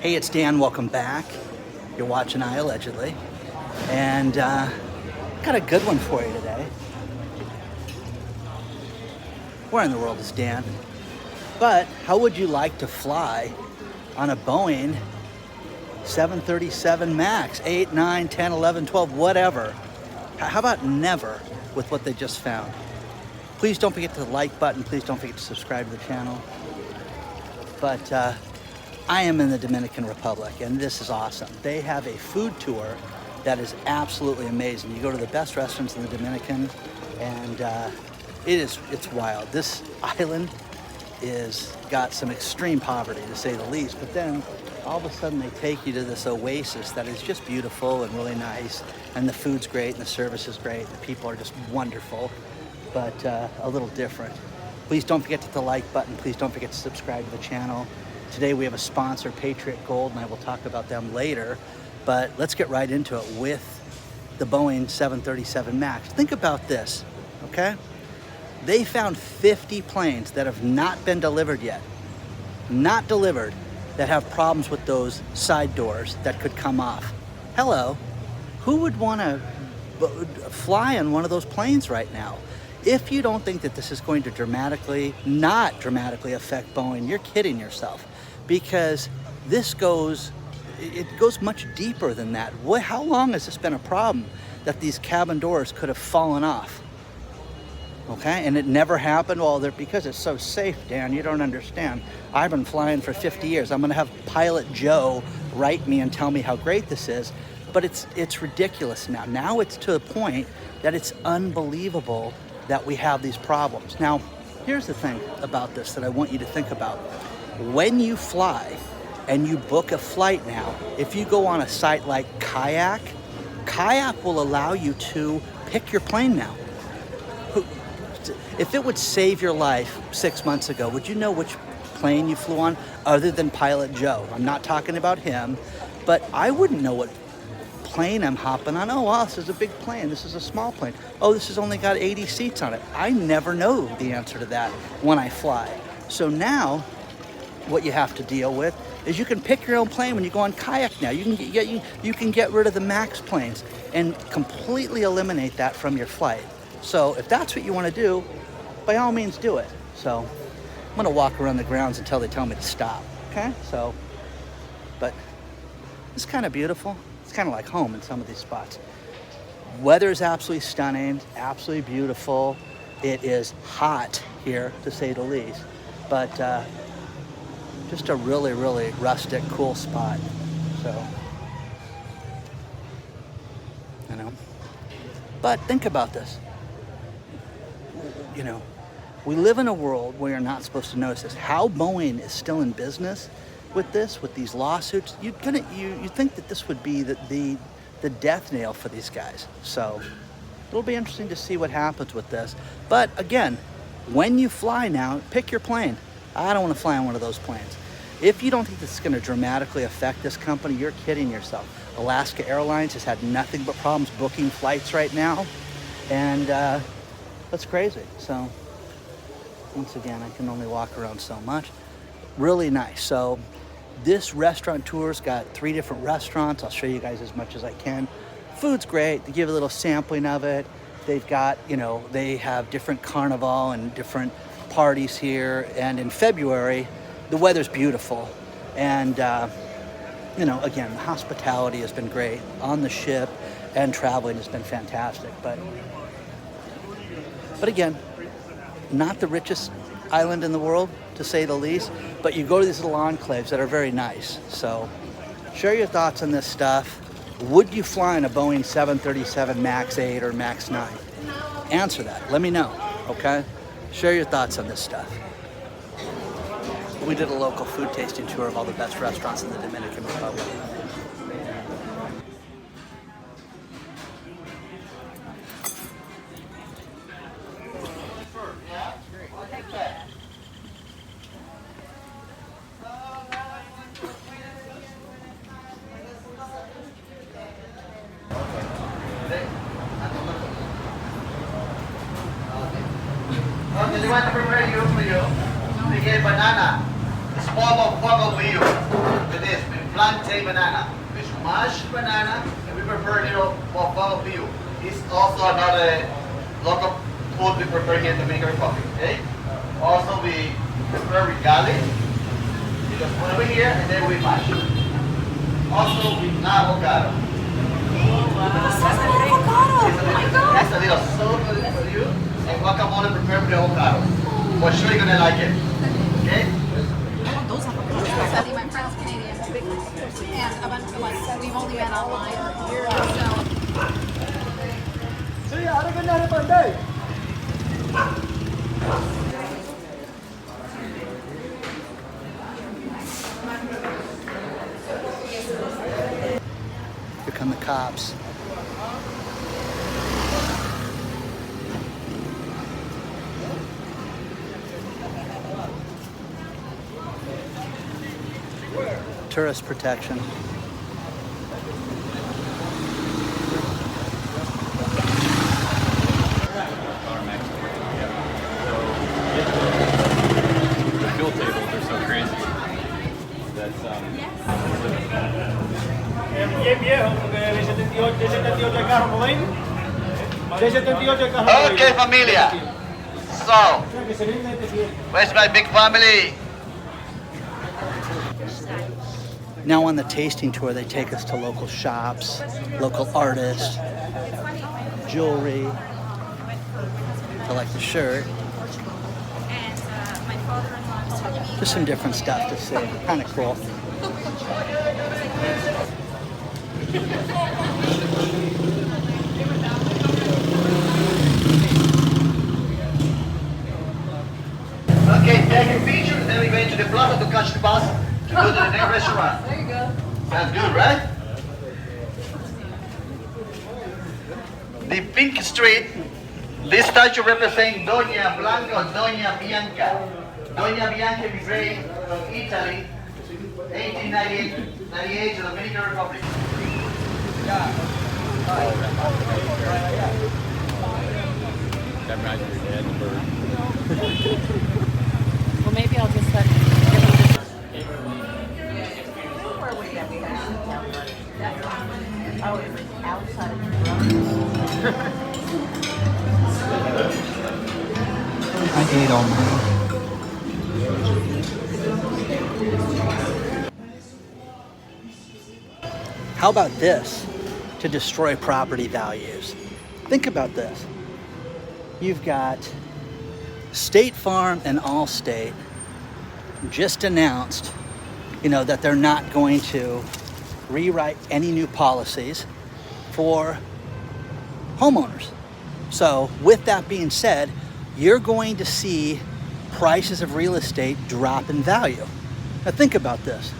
Hey, it's Dan. Welcome back. You're watching iAllegedly. And got a good one for you today. Where in the world is Dan? But how would you like to fly on a Boeing 737 MAX? 8, 9, 10, 11, 12, whatever. How about never with what they just found? Please don't forget the like button. Please don't forget to subscribe to the channel. But I am in the Dominican Republic, and this is awesome. They have a food tour that is absolutely amazing. You go to the best restaurants in the Dominican, and it's wild. This island is got some extreme poverty, to say the least, but then all of a sudden they take you to this oasis that is just beautiful and really nice, and the food's great, and the service is great, and the people are just wonderful, but a little different. Please don't forget to hit the like button. Please don't forget to subscribe to the channel. Today we have a sponsor, Patriot Gold, and I will talk about them later. But let's get right into it with the Boeing 737 MAX. Think about this, okay? They found 50 planes that have not been delivered yet, not delivered, that have problems with those side doors that could come off. Hello, who would want to fly on one of those planes right now? If you don't think that this is going to not dramatically affect Boeing, you're kidding yourself, because it goes much deeper than that. How long has this been a problem that these cabin doors could have fallen off? Okay, and it never happened? Well, because it's so safe, Dan, you don't understand. I've been flying for 50 years. I'm gonna have Pilot Joe write me and tell me how great this is, but it's ridiculous now. Now it's to the point that it's unbelievable that we have these problems. Now, here's the thing about this that I want you to think about. When you fly and you book a flight now, if you go on a site like Kayak will allow you to pick your plane now. If it would save your life 6 months ago, would you know which plane you flew on other than Pilot Joe? I'm not talking about him, but I wouldn't know what plane I'm hopping on. Oh, wow, this is a big plane. This is a small plane. Oh, this has only got 80 seats on it. I never know the answer to that when I fly. So now what you have to deal with is you can pick your own plane when you go on Kayak now. You can get rid of the MAX planes and completely eliminate that from your flight. So if that's what you want to do, by all means do it. So I'm going to walk around the grounds until they tell me to stop. Okay? So, but it's kind of beautiful. It's kind of like home in some of these spots. Weather is absolutely stunning, absolutely beautiful. It is hot here, to say the least, but just a really, really rustic, cool spot. So, you know. But think about this. You know, we live in a world where you're not supposed to notice this. How Boeing is still in business with these lawsuits, you think that this would be the death nail for these guys. So it'll be interesting to see what happens with this. But again, when you fly now, pick your plane. I don't want to fly on one of those planes. If you don't think this is going to dramatically affect this company, you're kidding yourself. Alaska Airlines has had nothing but problems booking flights right now, and that's crazy. So once again, I can only walk around so much. Really nice. So this restaurant tour's got 3 different restaurants. I'll show you guys as much as I can. Food's great. They give a little sampling of it. They've got, they have different carnival and different parties here. And in February, the weather's beautiful. And, again, the hospitality has been great on the ship, and traveling has been fantastic. But again, not the richest island in the world, to say the least, but you go to these little enclaves that are very nice. So share your thoughts on this stuff. Would you fly in a Boeing 737 MAX 8 or MAX 9? Answer that. Let me know, okay? Share your thoughts on this stuff. We did a local food tasting tour of all the best restaurants in the Dominican Republic. You want to prepare you? We get banana, small of guava with you. With this, with plantain banana. We smash banana and we prepare buffalo peel. It's also another local food we prepare here in the Dominican Republic. Okay? Also we prepare with garlic. We just put over here and then we mash. Also with avocado. It's a little soup for you. And guacamole prepared with avocado. For sure you're gonna like it. Okay? My friend's Canadian, and we've only been online for a year or so. Here come the cops. Tourist protection. The fuel tables are so crazy. That's Bien viejo, porque de 78 el carro Boeing. De 78 el carro Boeing. Okay, familia. So, where's my big family? Now on the tasting tour, they take us to local shops, local artists, jewelry. I like the shirt. Just some different stuff to see. Kind of cool. Okay, take a picture, then we go into the plaza to catch the bus to go to the next restaurant. There you go. Sounds good, right? The pink street, this statue represents Doña Blanca or Doña Bianca. Doña Bianca immigrated from Italy, 1898 to the Dominican Republic. that reminds me of your dad, the bird. Well, maybe I'll just let. Oh, it was outside. I ate all mine. How about this to destroy property values? Think about this. You've got State Farm and Allstate just announced, that they're not going to rewrite any new policies for homeowners. So with that being said, you're going to see prices of real estate drop in value. Now think about this.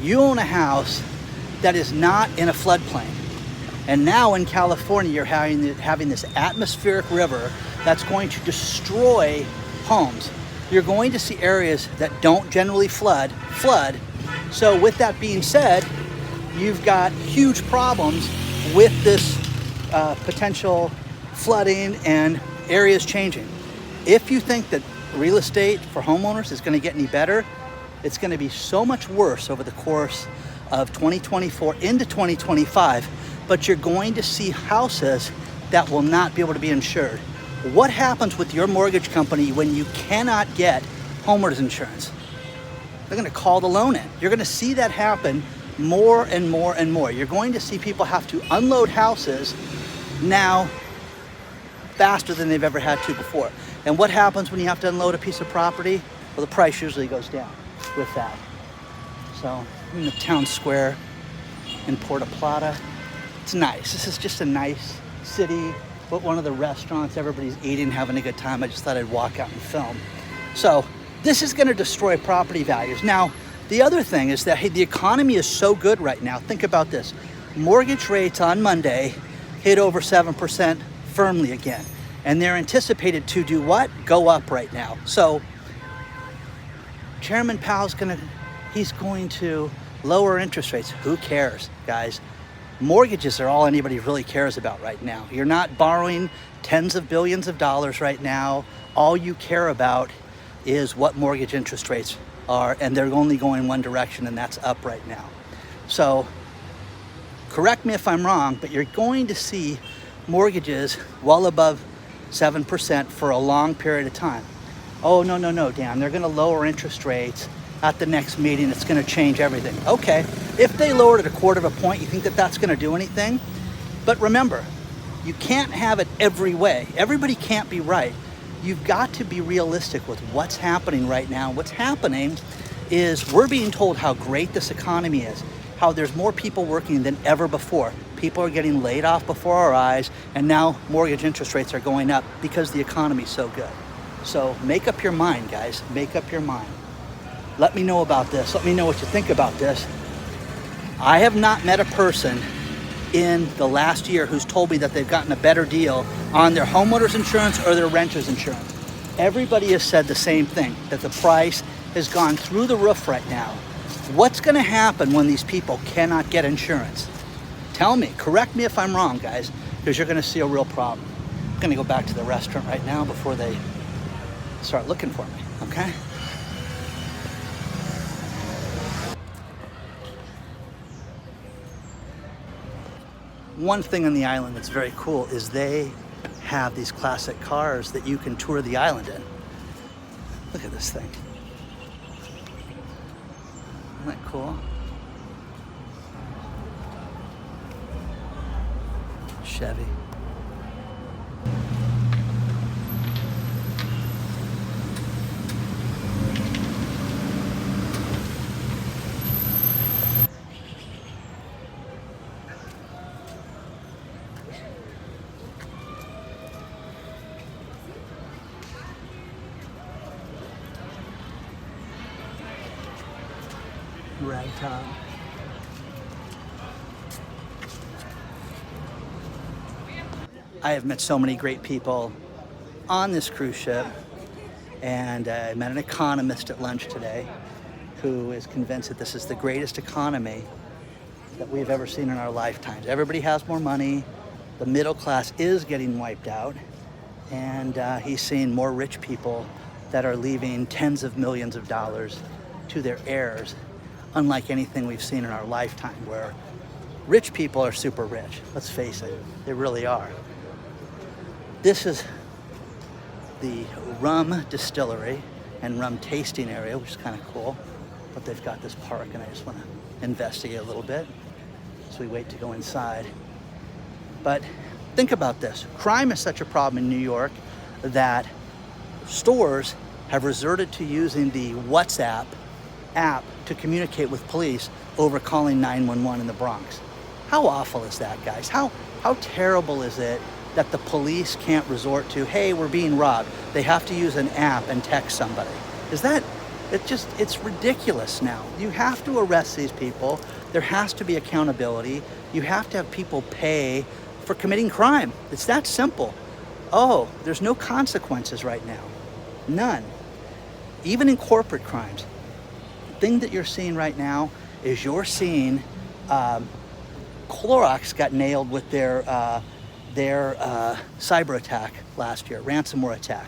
You own a house that is not in a floodplain. And now in California, you're having this atmospheric river that's going to destroy homes. You're going to see areas that don't generally flood. So with that being said, you've got huge problems with this potential flooding and areas changing. If you think that real estate for homeowners is going to get any better, it's going to be so much worse over the course of 2024 into 2025, but you're going to see houses that will not be able to be insured. What happens with your mortgage company when you cannot get homeowners insurance? They're going to call the loan in. You're going to see that happen more and more and more. You're going to see people have to unload houses now faster than they've ever had to before. And what happens when you have to unload a piece of property? Well, the price usually goes down with that. So I'm in the town square in Puerto Plata. It's nice. This is just a nice city, but one of the restaurants, everybody's eating, having a good time. I just thought I'd walk out and film. So this is going to destroy property values. Now, the other thing is that, hey, the economy is so good right now. Think about this. Mortgage rates on Monday hit over 7% firmly again. And they're anticipated to do what? Go up right now. So Chairman Powell's he's going to lower interest rates. Who cares, guys? Mortgages are all anybody really cares about right now. You're not borrowing tens of billions of dollars right now. All you care about is what mortgage interest rates are, and they're only going one direction, and that's up right now. So correct me if I'm wrong, but you're going to see mortgages well above 7% for a long period of time. Oh, no, Dan, they're gonna lower interest rates at the next meeting. It's gonna change everything. Okay, if they lowered it 1/4 of a point, you think that that's gonna do anything? But remember, you can't have it every way. Everybody can't be right. You've got to be realistic with what's happening right now. What's happening is we're being told how great this economy is, how there's more people working than ever before. People are getting laid off before our eyes, and now mortgage interest rates are going up because the economy's so good. So make up your mind, guys. Make up your mind. Let me know about this. Let me know what you think about this. I have not met a person in the last year who's told me that they've gotten a better deal on their homeowner's insurance or their renter's insurance. Everybody has said the same thing, that the price has gone through the roof right now. What's going to happen when these people cannot get insurance? Tell me, correct me if I'm wrong, guys, because you're going to see a real problem. I'm going to go back to the restaurant right now before they start looking for me, okay? One thing on the island that's very cool is they have these classic cars that you can tour the island in. Look at this thing. Isn't that cool? Chevy. Ragtime. I have met so many great people on this cruise ship, and I met an economist at lunch today who is convinced that this is the greatest economy that we've ever seen in our lifetimes. Everybody has more money, the middle class is getting wiped out, and he's seeing more rich people that are leaving tens of millions of dollars to their heirs, unlike anything we've seen in our lifetime, where rich people are super rich. Let's face it, they really are. This is the rum distillery and rum tasting area, which is kind of cool. But they've got this park, and I just want to investigate a little bit as we wait to go inside. But think about this. Crime is such a problem in New York that stores have resorted to using the WhatsApp app to communicate with police over calling 911 in the Bronx. How awful is that, guys? How terrible is it that the police can't resort to, hey, we're being robbed? They have to use an app and text somebody. It's ridiculous now. You have to arrest these people. There has to be accountability. You have to have people pay for committing crime. It's that simple. Oh, there's no consequences right now. None. Even in corporate crimes. The thing that you're seeing right now is you're seeing Clorox got nailed with their cyber attack last year, ransomware attack.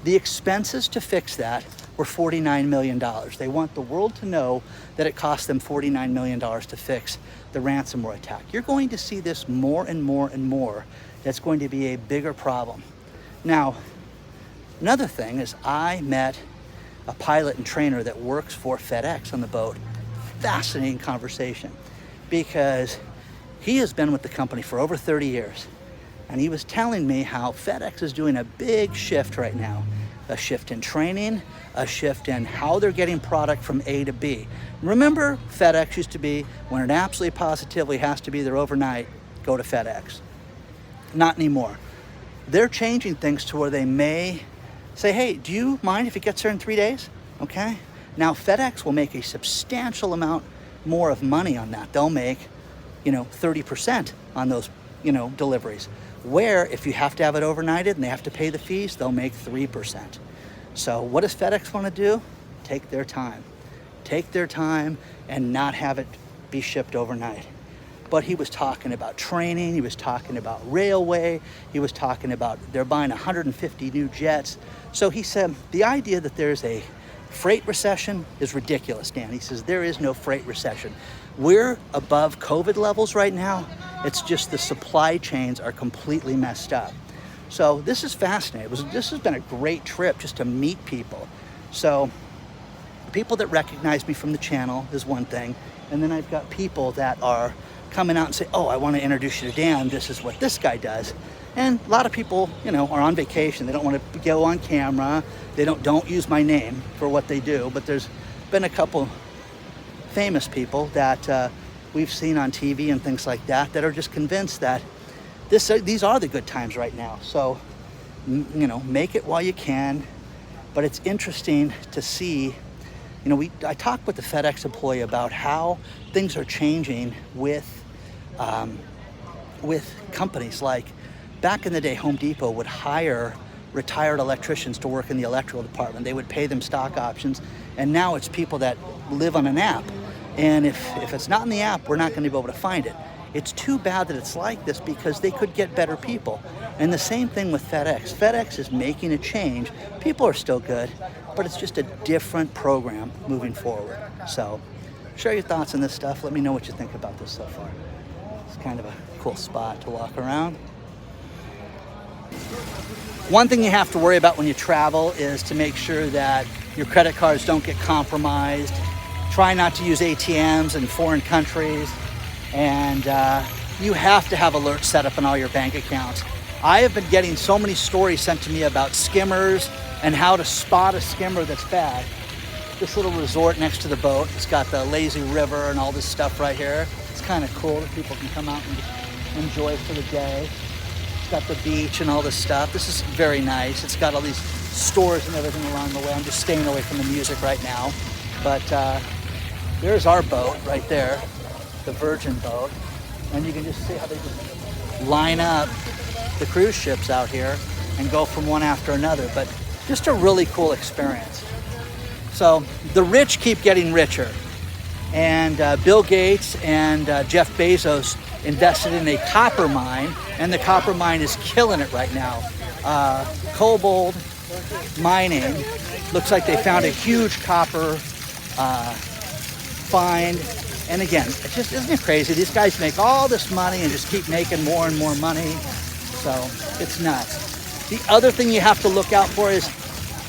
The expenses to fix that were $49 million. They want the world to know that it cost them $49 million to fix the ransomware attack. You're going to see this more and more and more. That's going to be a bigger problem. Now, another thing is I met a pilot and trainer that works for FedEx on the boat. Fascinating conversation, because he has been with the company for over 30 years. And he was telling me how FedEx is doing a big shift right now. A shift in training, a shift in how they're getting product from A to B. Remember, FedEx used to be, when it absolutely positively has to be there overnight, go to FedEx. Not anymore. They're changing things to where they may say, hey, do you mind if it gets there in 3 days? Okay. Now FedEx will make a substantial amount more of money on that. They'll make, 30% on those, deliveries. Where if you have to have it overnighted and they have to pay the fees, they'll make 3%. So what does FedEx want to do? Take their time. Take their time and not have it be shipped overnight. But he was talking about training, he was talking about railway, he was talking about they're buying 150 new jets. So he said the idea that there's a freight recession is ridiculous, Dan. He says there is no freight recession. We're above COVID levels right now. It's just the supply chains are completely messed up. So this is fascinating. This has been a great trip just to meet people. So people that recognize me from the channel is one thing. And then I've got people that are coming out and say, oh, I want to introduce you to Dan. This is what this guy does. And a lot of people, you know, are on vacation. They don't want to go on camera. They don't use my name for what they do. But there's been a couple famous people that we've seen on TV and things like that that are just convinced that these are the good times right now. So, you know, make it while you can. But it's interesting to see, you know, I talked with the FedEx employee about how things are changing with companies. Like back in the day, Home Depot would hire retired electricians to work in the electrical department. They would pay them stock options. And now it's people that live on an app. And if it's not in the app, we're not going to be able to find it. It's too bad that it's like this because they could get better people. And the same thing with FedEx. FedEx is making a change. People are still good, but it's just a different program moving forward. So share your thoughts on this stuff. Let me know what you think about this so far. It's kind of a cool spot to walk around. One thing you have to worry about when you travel is to make sure that your credit cards don't get compromised. Try not to use ATMs in foreign countries. And you have to have alerts set up on all your bank accounts. I have been getting so many stories sent to me about skimmers and how to spot a skimmer that's bad. This little resort next to the boat, it's got the lazy river and all this stuff right here. It's kind of cool that people can come out and just enjoy for the day. It's got the beach and all this stuff. This is very nice. It's got all these stores and everything along the way. I'm just staying away from the music right now. But there's our boat right there, the Virgin boat. And you can just see how they just line up the cruise ships out here and go from one after another. But just a really cool experience. So the rich keep getting richer. And Bill Gates and Jeff Bezos invested in a copper mine, and the copper mine is killing it right now. Cobalt mining, looks like they found a huge copper find. And again, it's just, isn't it crazy? These guys make all this money and just keep making more and more money. So it's nuts. The other thing you have to look out for is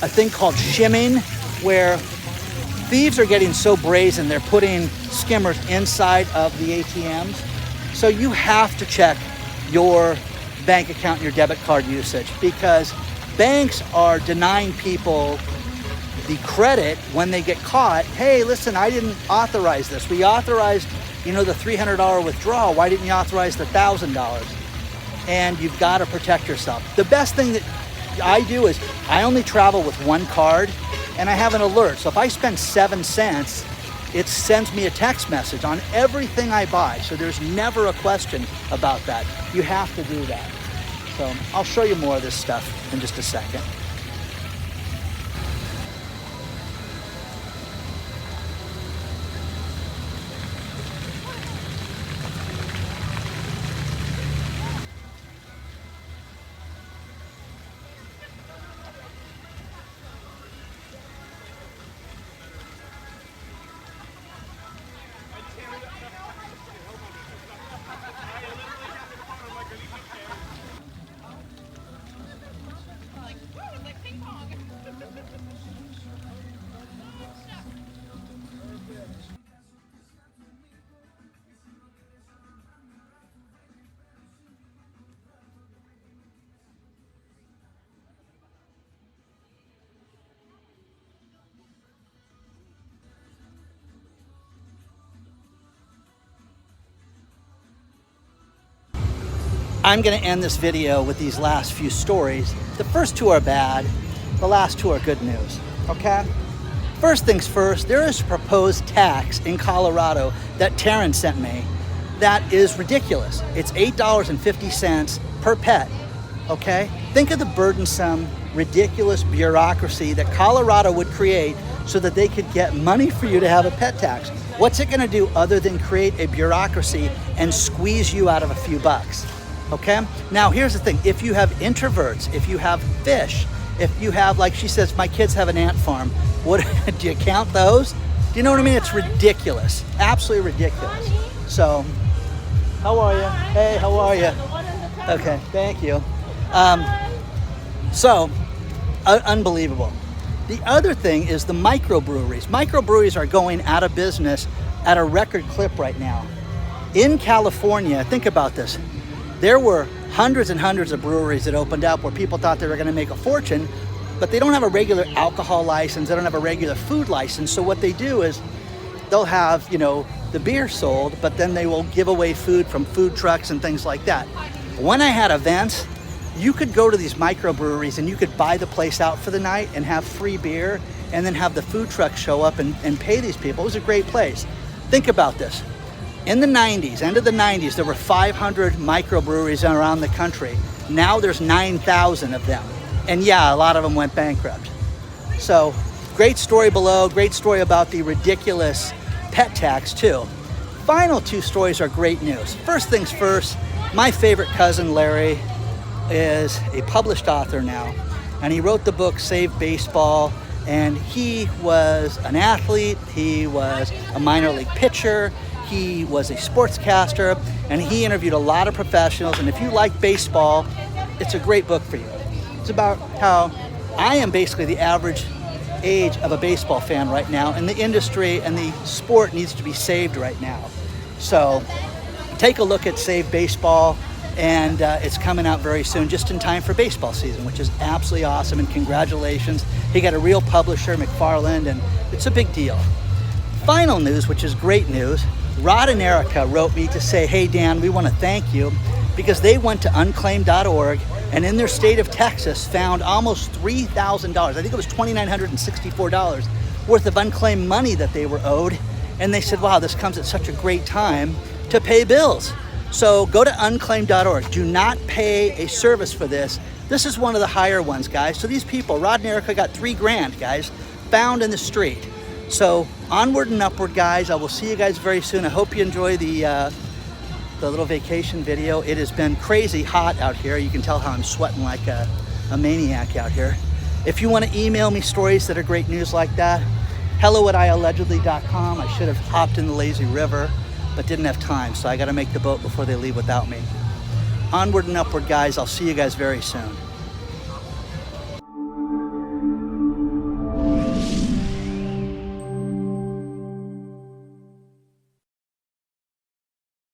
a thing called shimming, where thieves are getting so brazen, they're putting skimmers inside of the ATMs. So you have to check your bank account and your debit card usage, because banks are denying people the credit when they get caught. Hey, listen, I didn't authorize this. We authorized, the $300 withdrawal. Why didn't you authorize the $1,000? And you've got to protect yourself. The best thing that I do is I only travel with one card, and I have an alert. So if I spend 7 cents, it sends me a text message on everything I buy. So there's never a question about that. You have to do that. So I'll show you more of this stuff in just a second. I'm going to end this video with these last few stories. The first two are bad. The last two are good news, okay? First things first, there is a proposed tax in Colorado that Taryn sent me that is ridiculous. It's $8.50 per pet, okay? Think of the burdensome, ridiculous bureaucracy that Colorado would create so that they could get money for you to have a pet tax. What's it going to do other than create a bureaucracy and squeeze you out of a few bucks? Okay? Now, here's the thing. If you have introverts, if you have fish, if you have, like she says, my kids have an ant farm. What do you count those? Do you know what I mean? It's ridiculous, absolutely ridiculous. So, how are you? Hey, how are you? Okay, thank you. Unbelievable. The other thing is the microbreweries. Microbreweries are going out of business at a record clip right now. In California, think about this. There were hundreds and hundreds of breweries that opened up where people thought they were going to make a fortune, but they don't have a regular alcohol license. They don't have a regular food license. So what they do is they'll have, the beer sold, but then they will give away food from food trucks and things like that. When I had events, you could go to these microbreweries and you could buy the place out for the night and have free beer and then have the food truck show up and pay these people. It was a great place. Think about this. In the 90s, end of the 90s, there were 500 microbreweries around the country. Now there's 9,000 of them. And yeah, a lot of them went bankrupt. So great story below, great story about the ridiculous pet tax too. Final two stories are great news. First things first, my favorite cousin Larry is a published author now, and he wrote the book Save Baseball, and he was an athlete, he was a minor league pitcher, he was a sportscaster, and he interviewed a lot of professionals, and if you like baseball, it's a great book for you. It's about how I am basically the average age of a baseball fan right now, and the industry and the sport needs to be saved right now. So take a look at Save Baseball, and it's coming out very soon, just in time for baseball season, which is absolutely awesome, and congratulations. He got a real publisher, McFarland, and it's a big deal. Final news, which is great news, Rod and Erica wrote me to say, hey Dan, we want to thank you, because they went to unclaimed.org and in their state of Texas found almost $3,000, I think it was $2,964 worth of unclaimed money that they were owed. And they said, wow, this comes at such a great time to pay bills. So go to unclaimed.org. Do not pay a service for this. This is one of the higher ones, guys. So these people, Rod and Erica, got $3,000, guys, found in the street. So onward and upward, guys. I will see you guys very soon. I hope you enjoy the little vacation video. It has been crazy hot out here. You can tell how I'm sweating like a maniac out here. If you want to email me stories that are great news like that, hello@iallegedly.com. I should have hopped in the lazy river, but didn't have time, so I got to make the boat before they leave without me. Onward and upward, guys. I'll see you guys very soon.